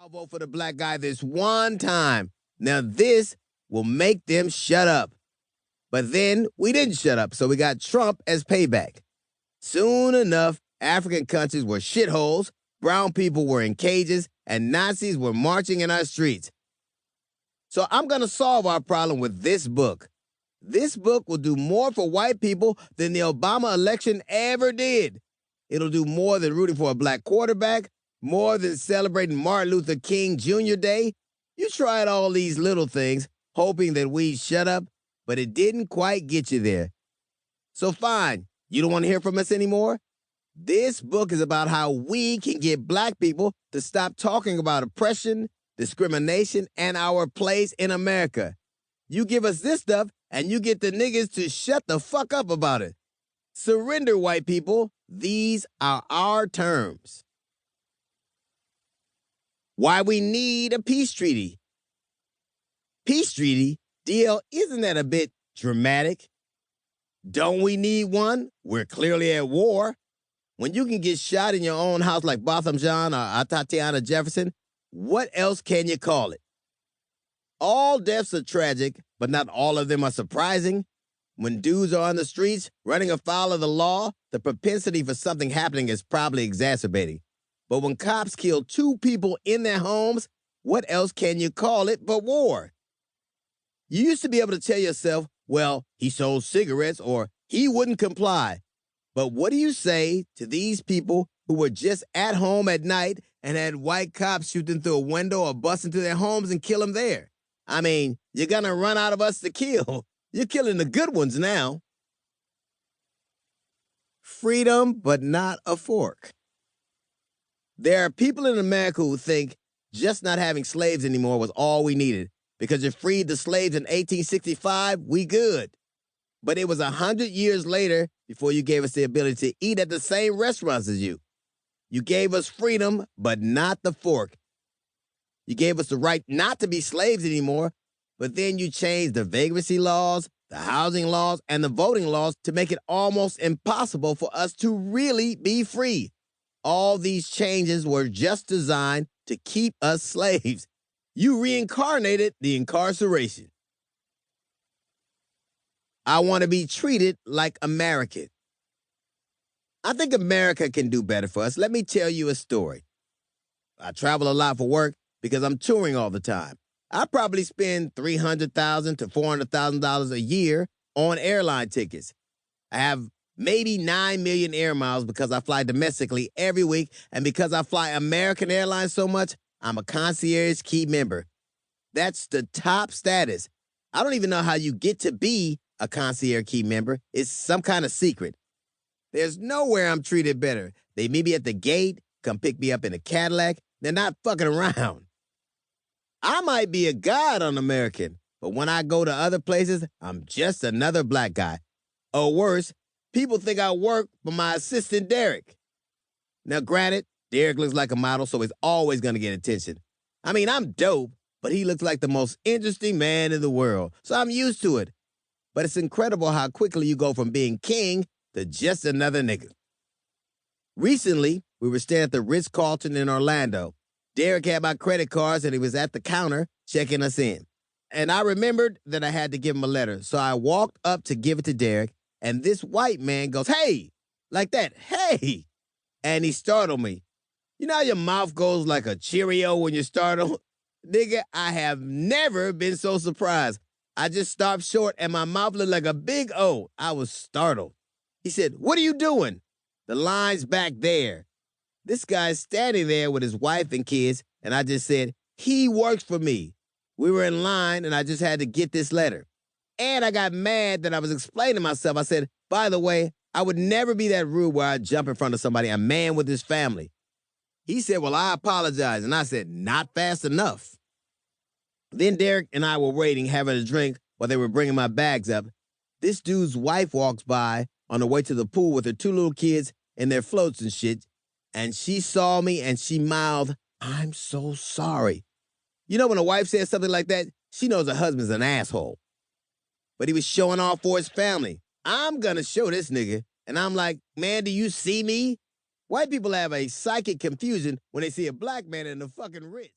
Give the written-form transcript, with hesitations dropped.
I'll vote for the black guy this one time. Now this will make them shut up. But then we didn't shut up, so we got Trump as payback. Soon enough, African countries were shitholes, brown people were in cages, and Nazis were marching in our streets. So I'm going to solve our problem with this book. This book will do more for white people than the Obama election ever did. It'll do more than rooting for a black quarterback, more than celebrating Martin Luther King Jr. Day. You tried all these little things, hoping that we'd shut up, but it didn't quite get you there. So fine, you don't want to hear from us anymore? This book is about how we can get black people to stop talking about oppression, discrimination, and our place in America. You give us this stuff, and you get the niggas to shut the fuck up about it. Surrender, white people. These are our terms. Why we need a peace treaty. Peace treaty? DL, isn't that a bit dramatic? Don't we need one? We're clearly at war. When you can get shot in your own house like Botham Jean or Tatiana Jefferson, what else can you call it? All deaths are tragic, but not all of them are surprising. When dudes are on the streets, running afoul of the law, the propensity for something happening is probably exacerbating. But when cops kill 2 people in their homes, what else can you call it but war? You used to be able to tell yourself, well, he sold cigarettes or he wouldn't comply. But what do you say to these people who were just at home at night and had white cops shoot them through a window or bust into their homes and kill them there? I mean, you're going to run out of us to kill. You're killing the good ones now. Freedom, but not a fork. There are people in America who think just not having slaves anymore was all we needed. Because you freed the slaves in 1865, we good. But it was 100 years later before you gave us the ability to eat at the same restaurants as you. You gave us freedom, but not the fork. You gave us the right not to be slaves anymore, but then you changed the vagrancy laws, the housing laws, and the voting laws to make it almost impossible for us to really be free. All these changes were just designed to keep us slaves. You reincarnated the incarceration. I want to be treated like American. I think America can do better for us. Let me tell you a story. I travel a lot for work because I'm touring all the time. I probably spend $300,000 to $400,000 a year on airline tickets. I have maybe 9 million air miles because I fly domestically every week, and because I fly American Airlines so much, I'm a concierge key member. That's the top status. I don't even know how you get to be a concierge key member. It's some kind of secret. There's nowhere I'm treated better. They meet me at the gate, come pick me up in a Cadillac. They're not fucking around. I might be a god on American, but when I go to other places, I'm just another black guy. Or worse, people think I work for my assistant Derek. Now, granted, Derek looks like a model, so he's always going to get attention. I mean, I'm dope, but he looks like the most interesting man in the world, so I'm used to it. But it's incredible how quickly you go from being king to just another nigga. Recently, we were staying at the Ritz-Carlton in Orlando. Derek had my credit cards, and he was at the counter checking us in. And I remembered that I had to give him a letter, so I walked up to give it to Derek, and this white man goes, "Hey!" Like that, "Hey!" And he startled me. You know how your mouth goes like a Cheerio when you're startled? Nigga, I have never been so surprised. I just stopped short and my mouth looked like a big O. I was startled. He said, "What are you doing?" "The line's back there." This guy's standing there with his wife and kids, and I just said, "He works for me." We were in line, and I just had to get this letter. And I got mad that I was explaining myself. I said, "By the way, I would never be that rude where I jump in front of somebody, a man with his family." He said, "Well, I apologize." And I said, "Not fast enough." Then Derek and I were waiting, having a drink while they were bringing my bags up. This dude's wife walks by on the way to the pool with her 2 little kids in their floats and shit. And she saw me and she mouthed, "I'm so sorry." You know, when a wife says something like that, she knows her husband's an asshole. But he was showing off for his family. I'm gonna show this nigga. And I'm like, "Man, do you see me?" White people have a psychic confusion when they see a black man in the fucking Ritz.